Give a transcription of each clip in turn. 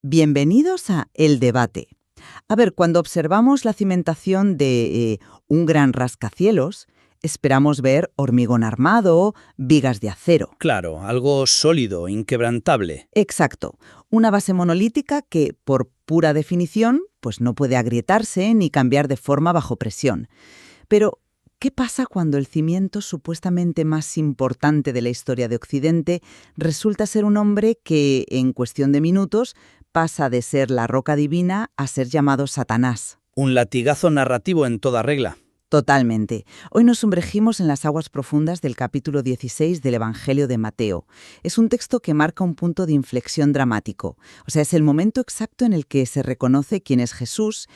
Bienvenidos a El Debate. A ver, cuando observamos la cimentación de un gran rascacielos, esperamos ver hormigón armado, vigas de acero. Claro, algo sólido, inquebrantable. Exacto, una base monolítica que, por pura definición, pues no puede agrietarse ni cambiar de forma bajo presión. Pero, ¿qué pasa cuando el cimiento supuestamente más importante de la historia de Occidente resulta ser un hombre que, en cuestión de minutos, pasa de ser la roca divina a ser llamado Satanás? Un latigazo narrativo en toda regla. Totalmente. Hoy nos sumergimos en las aguas profundas del capítulo 16 del Evangelio de Mateo. Es un texto que marca un punto de inflexión dramático. O sea, es el momento exacto en el que se reconoce quién es Jesús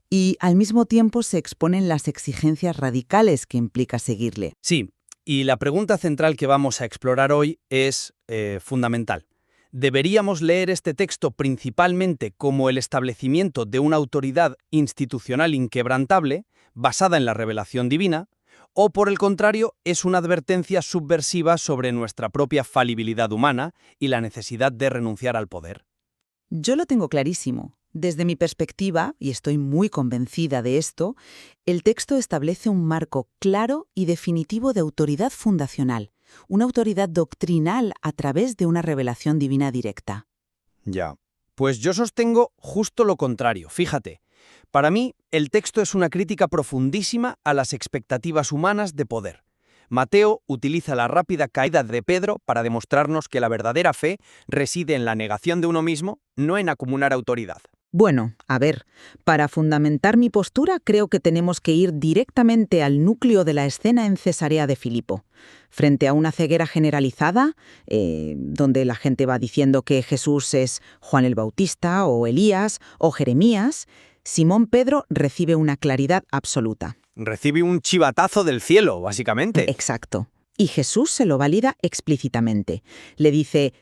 y al mismo tiempo se exponen las exigencias radicales que implica seguirle. Sí, y la pregunta central que vamos a explorar hoy es fundamental. ¿Deberíamos leer este texto principalmente como el establecimiento de una autoridad institucional inquebrantable, basada en la revelación divina, o por el contrario, es una advertencia subversiva sobre nuestra propia falibilidad humana y la necesidad de renunciar al poder? Yo lo tengo clarísimo. Desde mi perspectiva, y estoy muy convencida de esto, el texto establece un marco claro y definitivo de autoridad fundacional, una autoridad doctrinal a través de una revelación divina directa. Ya. Pues yo sostengo justo lo contrario, fíjate. Para mí, el texto es una crítica profundísima a las expectativas humanas de poder. Mateo utiliza la rápida caída de Pedro para demostrarnos que la verdadera fe reside en la negación de uno mismo, no en acumular autoridad. Bueno, a ver, para fundamentar mi postura creo que tenemos que ir directamente al núcleo de la escena en Cesarea de Filipo. Frente a una ceguera generalizada, donde la gente va diciendo que Jesús es Juan el Bautista o Elías o Jeremías, Simón Pedro recibe una claridad absoluta. Recibe un chivatazo del cielo, básicamente. Exacto. Y Jesús se lo valida explícitamente. Le dice: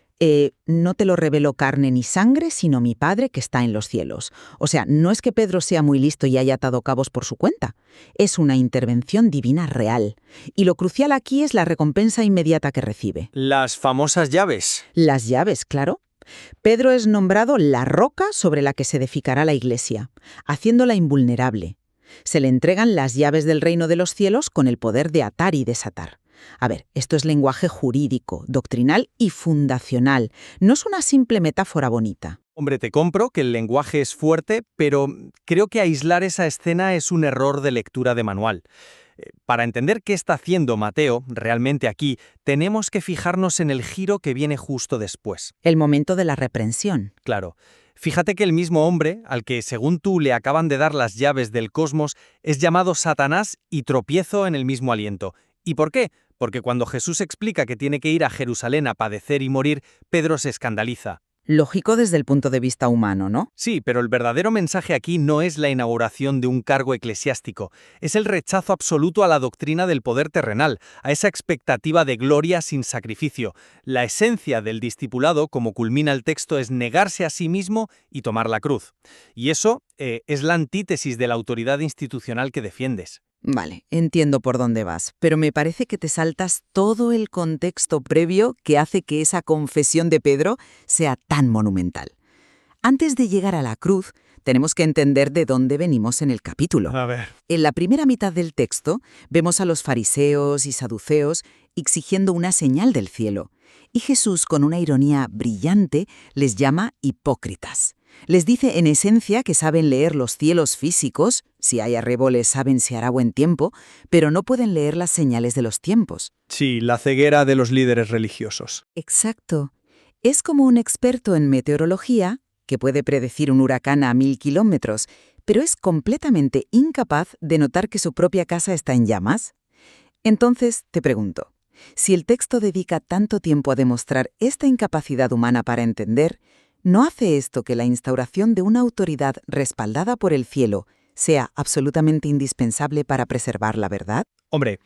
no te lo reveló carne ni sangre, sino mi Padre que está en los cielos. O sea, no es que Pedro sea muy listo y haya atado cabos por su cuenta. Es una intervención divina real. Y lo crucial aquí es la recompensa inmediata que recibe. Las famosas llaves. Las llaves, claro. Pedro es nombrado la roca sobre la que se edificará la Iglesia, haciéndola invulnerable. Se le entregan las llaves del reino de los cielos con el poder de atar y desatar. A ver, esto es lenguaje jurídico, doctrinal y fundacional. No es una simple metáfora bonita. Hombre, te compro que el lenguaje es fuerte, pero creo que aislar esa escena es un error de lectura de manual. Para entender qué está haciendo Mateo realmente aquí, tenemos que fijarnos en el giro que viene justo después. El momento de la reprensión. Claro. Fíjate que el mismo hombre, al que según tú le acaban de dar las llaves del cosmos, es llamado Satanás y tropiezo en el mismo aliento. ¿Y por qué? Porque cuando Jesús explica que tiene que ir a Jerusalén a padecer y morir, Pedro se escandaliza. Lógico desde el punto de vista humano, ¿no? Sí, pero el verdadero mensaje aquí no es la inauguración de un cargo eclesiástico, es el rechazo absoluto a la doctrina del poder terrenal, a esa expectativa de gloria sin sacrificio. La esencia del discipulado, como culmina el texto, es negarse a sí mismo y tomar la cruz. Y eso es la antítesis de la autoridad institucional que defiendes. Vale, entiendo por dónde vas, pero me parece que te saltas todo el contexto previo que hace que esa confesión de Pedro sea tan monumental. Antes de llegar a la cruz, tenemos que entender de dónde venimos en el capítulo. A ver. En la primera mitad del texto, vemos a los fariseos y saduceos exigiendo una señal del cielo, y Jesús, con una ironía brillante, les llama hipócritas. Les dice en esencia que saben leer los cielos físicos, si hay arreboles saben si hará buen tiempo, pero no pueden leer las señales de los tiempos. Sí, la ceguera de los líderes religiosos. Exacto. Es como un experto en meteorología, que puede predecir un huracán a 1000 kilómetros, pero es completamente incapaz de notar que su propia casa está en llamas. Entonces, te pregunto, si el texto dedica tanto tiempo a demostrar esta incapacidad humana para entender, ¿no hace esto que la instauración de una autoridad respaldada por el cielo sea absolutamente indispensable para preservar la verdad? Hombre,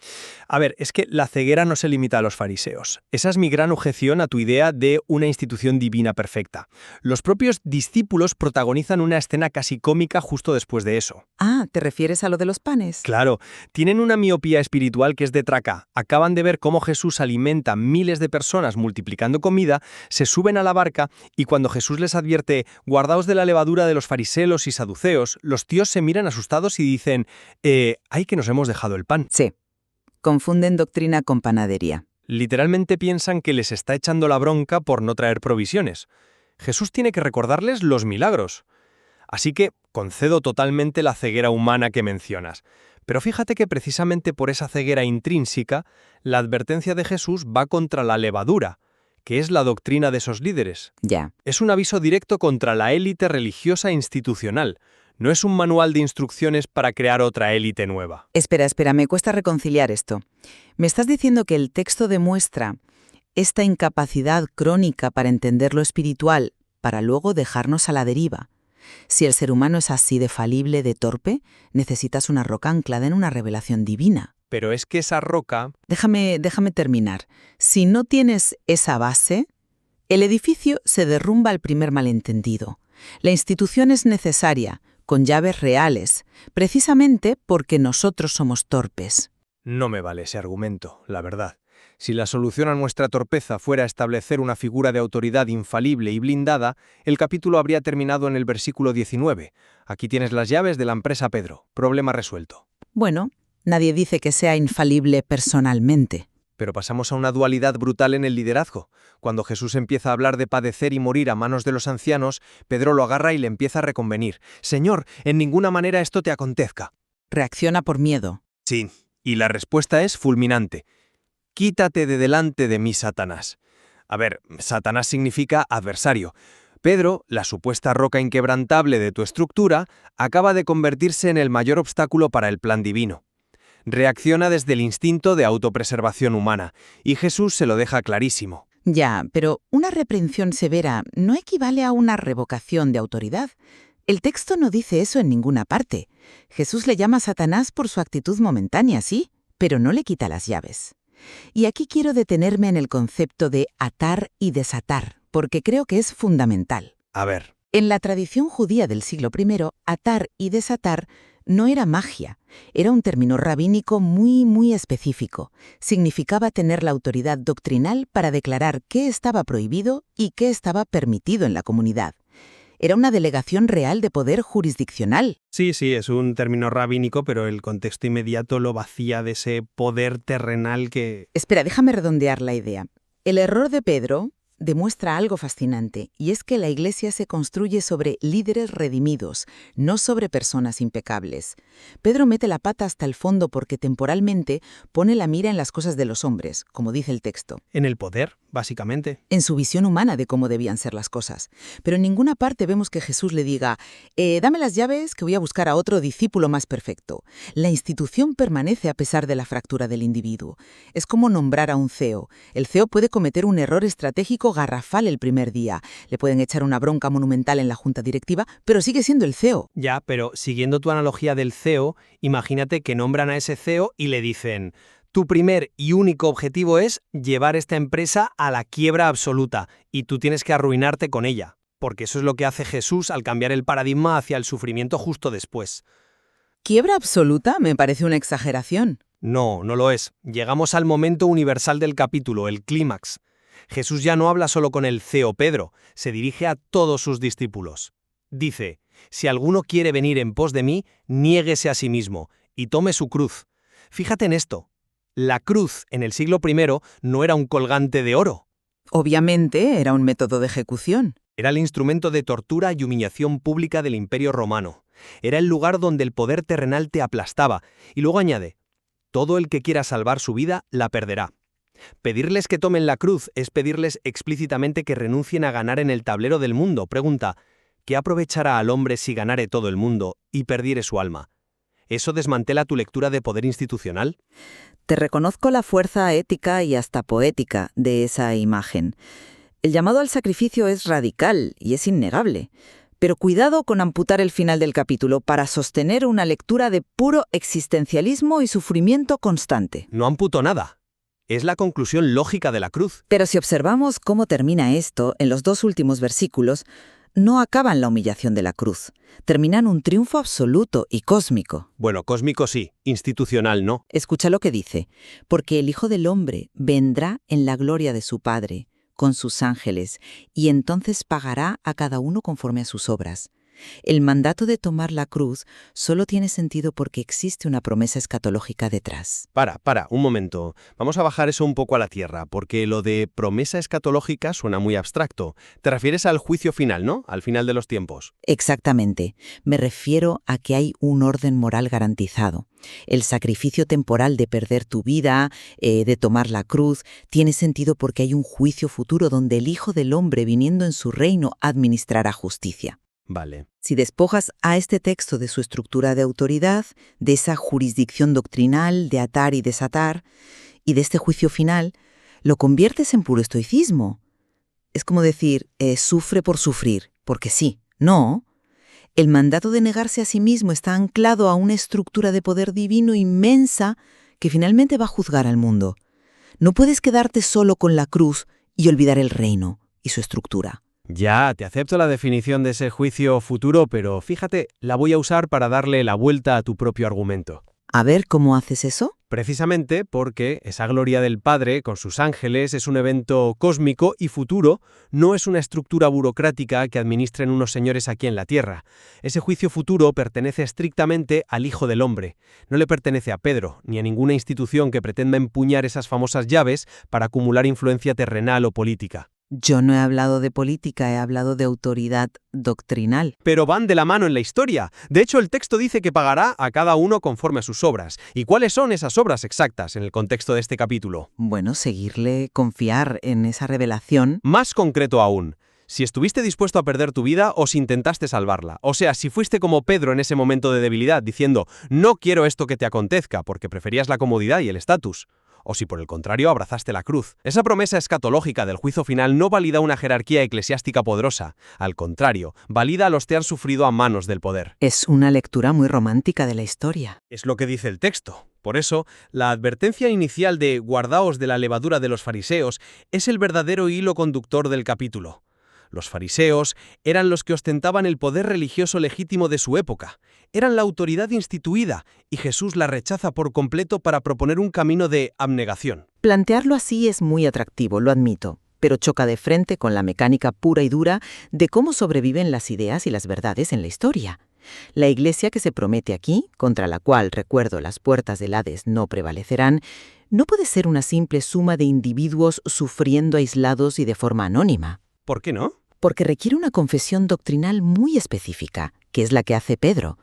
a ver, es que la ceguera no se limita a los fariseos. Esa es mi gran objeción a tu idea de una institución divina perfecta. Los propios discípulos protagonizan una escena casi cómica justo después de eso. Ah, ¿te refieres a lo de los panes? Claro, tienen una miopía espiritual que es de traca. Acaban de ver cómo Jesús alimenta a miles de personas multiplicando comida, se suben a la barca y cuando Jesús les advierte, guardaos de la levadura de los fariseos y saduceos, los tíos se miran asustados y dicen, ¡ay que nos hemos dejado el pan! Sí. Confunden doctrina con panadería. Literalmente piensan que les está echando la bronca por no traer provisiones. Jesús tiene que recordarles los milagros. Así que concedo totalmente la ceguera humana que mencionas. Pero fíjate que precisamente por esa ceguera intrínseca, la advertencia de Jesús va contra la levadura, que es la doctrina de esos líderes. Ya. Es un aviso directo contra la élite religiosa institucional. No es un manual de instrucciones para crear otra élite nueva. Espera, me cuesta reconciliar esto. Me estás diciendo que el texto demuestra esta incapacidad crónica para entender lo espiritual, para luego dejarnos a la deriva. Si el ser humano es así de falible, de torpe, necesitas una roca anclada en una revelación divina. Pero es que esa roca... Déjame terminar. Si no tienes esa base, el edificio se derrumba al primer malentendido. La institución es necesaria, con llaves reales, precisamente porque nosotros somos torpes. No me vale ese argumento, la verdad. Si la solución a nuestra torpeza fuera establecer una figura de autoridad infalible y blindada, el capítulo habría terminado en el versículo 19. Aquí tienes las llaves de la empresa Pedro. Problema resuelto. Bueno, nadie dice que sea infalible personalmente. Pero pasamos a una dualidad brutal en el liderazgo. Cuando Jesús empieza a hablar de padecer y morir a manos de los ancianos, Pedro lo agarra y le empieza a reconvenir. «Señor, en ninguna manera esto te acontezca». Reacciona por miedo. Sí, y la respuesta es fulminante. «Quítate de delante de mí, Satanás». A ver, Satanás significa adversario. Pedro, la supuesta roca inquebrantable de tu estructura, acaba de convertirse en el mayor obstáculo para el plan divino. Reacciona desde el instinto de autopreservación humana, y Jesús se lo deja clarísimo. Ya, pero una reprensión severa no equivale a una revocación de autoridad. El texto no dice eso en ninguna parte. Jesús le llama a Satanás por su actitud momentánea, sí, pero no le quita las llaves. Y aquí quiero detenerme en el concepto de atar y desatar, porque creo que es fundamental. A ver. En la tradición judía del siglo I, atar y desatar no era magia, era un término rabínico muy específico. Significaba tener la autoridad doctrinal para declarar qué estaba prohibido y qué estaba permitido en la comunidad. Era una delegación real de poder jurisdiccional. Sí, es un término rabínico, pero el contexto inmediato lo vacía de ese poder terrenal que... Espera, déjame redondear la idea. El error de Pedro demuestra algo fascinante, y es que la Iglesia se construye sobre líderes redimidos, no sobre personas impecables. Pedro mete la pata hasta el fondo porque temporalmente pone la mira en las cosas de los hombres, como dice el texto. En el poder, básicamente. En su visión humana de cómo debían ser las cosas. Pero en ninguna parte vemos que Jesús le diga, dame las llaves que voy a buscar a otro discípulo más perfecto. La institución permanece a pesar de la fractura del individuo. Es como nombrar a un CEO. El CEO puede cometer un error estratégico garrafal el primer día. Le pueden echar una bronca monumental en la junta directiva, pero sigue siendo el CEO. Ya, pero siguiendo tu analogía del CEO, imagínate que nombran a ese CEO y le dicen... Tu primer y único objetivo es llevar esta empresa a la quiebra absoluta y tú tienes que arruinarte con ella, porque eso es lo que hace Jesús al cambiar el paradigma hacia el sufrimiento justo después. ¿Quiebra absoluta? Me parece una exageración. No lo es. Llegamos al momento universal del capítulo, el clímax. Jesús ya no habla solo con el CEO Pedro, se dirige a todos sus discípulos. Dice, si alguno quiere venir en pos de mí, niéguese a sí mismo y tome su cruz. Fíjate en esto. La cruz en el siglo I no era un colgante de oro. Obviamente era un método de ejecución. Era el instrumento de tortura y humillación pública del Imperio Romano. Era el lugar donde el poder terrenal te aplastaba. Y luego añade, todo el que quiera salvar su vida la perderá. Pedirles que tomen la cruz es pedirles explícitamente que renuncien a ganar en el tablero del mundo. Pregunta, ¿qué aprovechará al hombre si ganare todo el mundo y perdiere su alma? ¿Eso desmantela tu lectura de poder institucional? Te reconozco la fuerza ética y hasta poética de esa imagen. El llamado al sacrificio es radical y es innegable, Pero cuidado con amputar el final del capítulo para sostener una lectura de puro existencialismo y sufrimiento constante. No amputó nada. Es la conclusión lógica de la cruz. Pero si observamos cómo termina esto, en los 2 últimos versículos, no acaban la humillación de la cruz. Terminan un triunfo absoluto y cósmico. Bueno, cósmico sí, institucional no. Escucha lo que dice. Porque el Hijo del Hombre vendrá en la gloria de su Padre, con sus ángeles, y entonces pagará a cada uno conforme a sus obras. El mandato de tomar la cruz solo tiene sentido porque existe una promesa escatológica detrás. Para, un momento. Vamos a bajar eso un poco a la tierra, porque lo de promesa escatológica suena muy abstracto. Te refieres al juicio final, ¿no? Al final de los tiempos. Exactamente. Me refiero a que hay un orden moral garantizado. El sacrificio temporal de perder tu vida, de tomar la cruz, tiene sentido porque hay un juicio futuro donde el Hijo del Hombre, viniendo en su reino, administrará justicia. Vale. Si despojas a este texto de su estructura de autoridad, de esa jurisdicción doctrinal de atar y desatar, y de este juicio final, lo conviertes en puro estoicismo. Es como decir, sufre por sufrir, porque sí, no. El mandato de negarse a sí mismo está anclado a una estructura de poder divino inmensa que finalmente va a juzgar al mundo. No puedes quedarte solo con la cruz y olvidar el reino y su estructura. Ya, te acepto la definición de ese juicio futuro, pero fíjate, la voy a usar para darle la vuelta a tu propio argumento. A ver, ¿cómo haces eso? Precisamente porque esa gloria del Padre con sus ángeles es un evento cósmico y futuro, no es una estructura burocrática que administren unos señores aquí en la Tierra. Ese juicio futuro pertenece estrictamente al Hijo del Hombre. No le pertenece a Pedro, ni a ninguna institución que pretenda empuñar esas famosas llaves para acumular influencia terrenal o política. Yo no he hablado de política, he hablado de autoridad doctrinal. Pero van de la mano en la historia. De hecho, el texto dice que pagará a cada uno conforme a sus obras. ¿Y cuáles son esas obras exactas en el contexto de este capítulo? Bueno, seguirle, confiar en esa revelación. Más concreto aún, si estuviste dispuesto a perder tu vida o si intentaste salvarla. O sea, si fuiste como Pedro en ese momento de debilidad, diciendo, no quiero esto que te acontezca, porque preferías la comodidad y el estatus. O si por el contrario abrazaste la cruz. Esa promesa escatológica del juicio final no valida una jerarquía eclesiástica poderosa. Al contrario, valida a los que han sufrido a manos del poder. Es una lectura muy romántica de la historia. Es lo que dice el texto. Por eso, la advertencia inicial de «guardaos de la levadura de los fariseos» es el verdadero hilo conductor del capítulo. Los fariseos eran los que ostentaban el poder religioso legítimo de su época. Eran la autoridad instituida, y Jesús la rechaza por completo para proponer un camino de abnegación. Plantearlo así es muy atractivo, lo admito, pero choca de frente con la mecánica pura y dura de cómo sobreviven las ideas y las verdades en la historia. La iglesia que se promete aquí, contra la cual, recuerdo, las puertas del Hades no prevalecerán, no puede ser una simple suma de individuos sufriendo aislados y de forma anónima. ¿Por qué no? Porque requiere una confesión doctrinal muy específica, que es la que hace Pedro.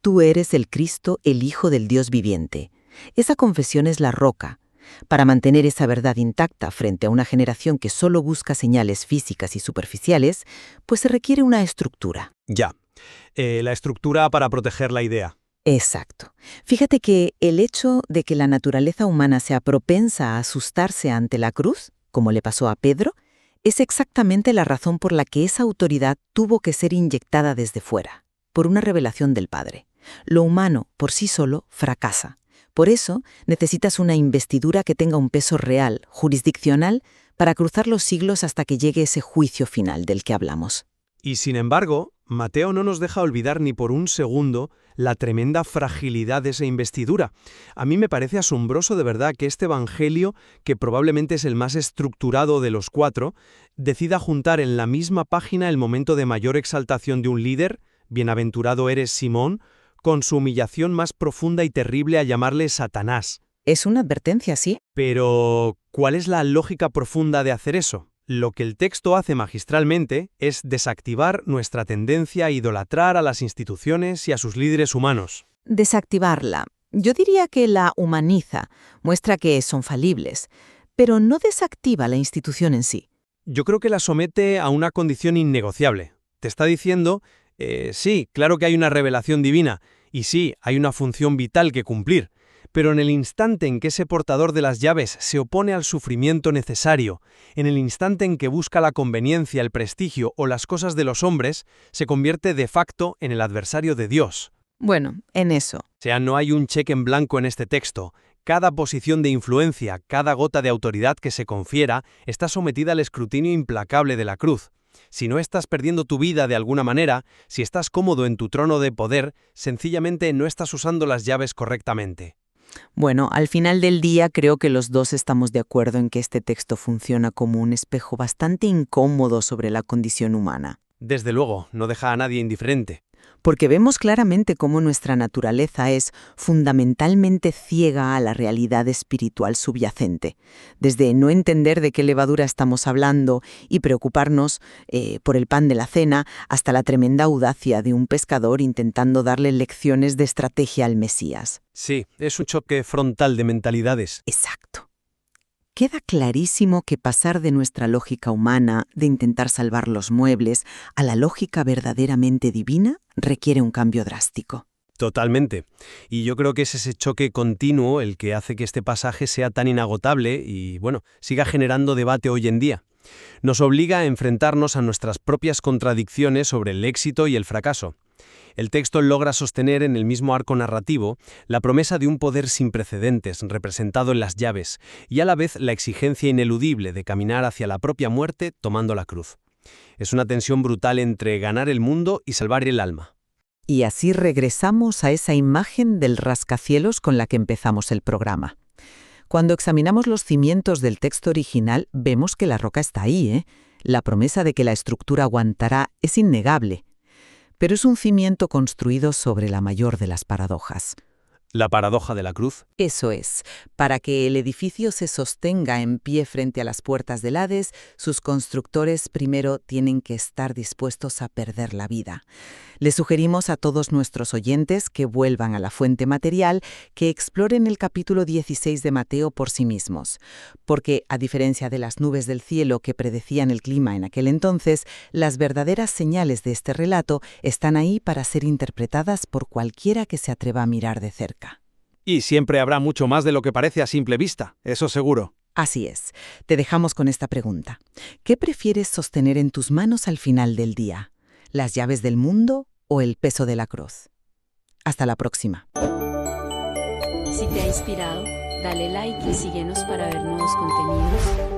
Tú eres el Cristo, el Hijo del Dios viviente. Esa confesión es la roca. Para mantener esa verdad intacta frente a una generación que solo busca señales físicas y superficiales, pues se requiere una estructura. Ya. La estructura para proteger la idea. Exacto. Fíjate que el hecho de que la naturaleza humana sea propensa a asustarse ante la cruz, como le pasó a Pedro, es exactamente la razón por la que esa autoridad tuvo que ser inyectada desde fuera, por una revelación del Padre. Lo humano, por sí solo, fracasa. Por eso, necesitas una investidura que tenga un peso real, jurisdiccional, para cruzar los siglos hasta que llegue ese juicio final del que hablamos. Y sin embargo, Mateo no nos deja olvidar ni por un segundo la tremenda fragilidad de esa investidura. A mí me parece asombroso de verdad que este evangelio, que probablemente es el más estructurado de los 4, decida juntar en la misma página el momento de mayor exaltación de un líder, bienaventurado eres Simón, con su humillación más profunda y terrible a llamarle Satanás. Es una advertencia, sí. Pero, ¿cuál es la lógica profunda de hacer eso? Lo que el texto hace magistralmente es desactivar nuestra tendencia a idolatrar a las instituciones y a sus líderes humanos. Desactivarla. Yo diría que la humaniza, muestra que son falibles, pero no desactiva la institución en sí. Yo creo que la somete a una condición innegociable. Te está diciendo, sí, claro que hay una revelación divina, y sí, hay una función vital que cumplir, Pero en el instante en que ese portador de las llaves se opone al sufrimiento necesario, en el instante en que busca la conveniencia, el prestigio o las cosas de los hombres, se convierte de facto en el adversario de Dios. Bueno, en eso. O sea, no hay un cheque en blanco en este texto. Cada posición de influencia, cada gota de autoridad que se confiera, está sometida al escrutinio implacable de la cruz. Si no estás perdiendo tu vida de alguna manera, si estás cómodo en tu trono de poder, sencillamente no estás usando las llaves correctamente. Bueno, al final del día creo que los dos estamos de acuerdo en que este texto funciona como un espejo bastante incómodo sobre la condición humana. Desde luego, no deja a nadie indiferente. Porque vemos claramente cómo nuestra naturaleza es fundamentalmente ciega a la realidad espiritual subyacente, desde no entender de qué levadura estamos hablando y preocuparnos por el pan de la cena, hasta la tremenda audacia de un pescador intentando darle lecciones de estrategia al Mesías. Sí, es un choque frontal de mentalidades. Exacto. Queda clarísimo que pasar de nuestra lógica humana, de intentar salvar los muebles, a la lógica verdaderamente divina, requiere un cambio drástico. Totalmente. Y yo creo que es ese choque continuo el que hace que este pasaje sea tan inagotable y, siga generando debate hoy en día. Nos obliga a enfrentarnos a nuestras propias contradicciones sobre el éxito y el fracaso. El texto logra sostener en el mismo arco narrativo la promesa de un poder sin precedentes representado en las llaves y a la vez la exigencia ineludible de caminar hacia la propia muerte tomando la cruz. Es una tensión brutal entre ganar el mundo y salvar el alma. Y así regresamos a esa imagen del rascacielos con la que empezamos el programa. Cuando examinamos los cimientos del texto original, vemos que la roca está ahí, ¿eh? La promesa de que la estructura aguantará es innegable. Pero es un cimiento construido sobre la mayor de las paradojas. ¿La paradoja de la cruz? Eso es. Para que el edificio se sostenga en pie frente a las puertas del Hades, sus constructores primero tienen que estar dispuestos a perder la vida. Les sugerimos a todos nuestros oyentes que vuelvan a la fuente material, que exploren el capítulo 16 de Mateo por sí mismos. Porque, a diferencia de las nubes del cielo que predecían el clima en aquel entonces, las verdaderas señales de este relato están ahí para ser interpretadas por cualquiera que se atreva a mirar de cerca. Y siempre habrá mucho más de lo que parece a simple vista, eso seguro. Así es. Te dejamos con esta pregunta. ¿Qué prefieres sostener en tus manos al final del día? ¿Las llaves del mundo o el peso de la cruz? Hasta la próxima. Si te ha inspirado, dale like y síguenos para ver nuevos contenidos.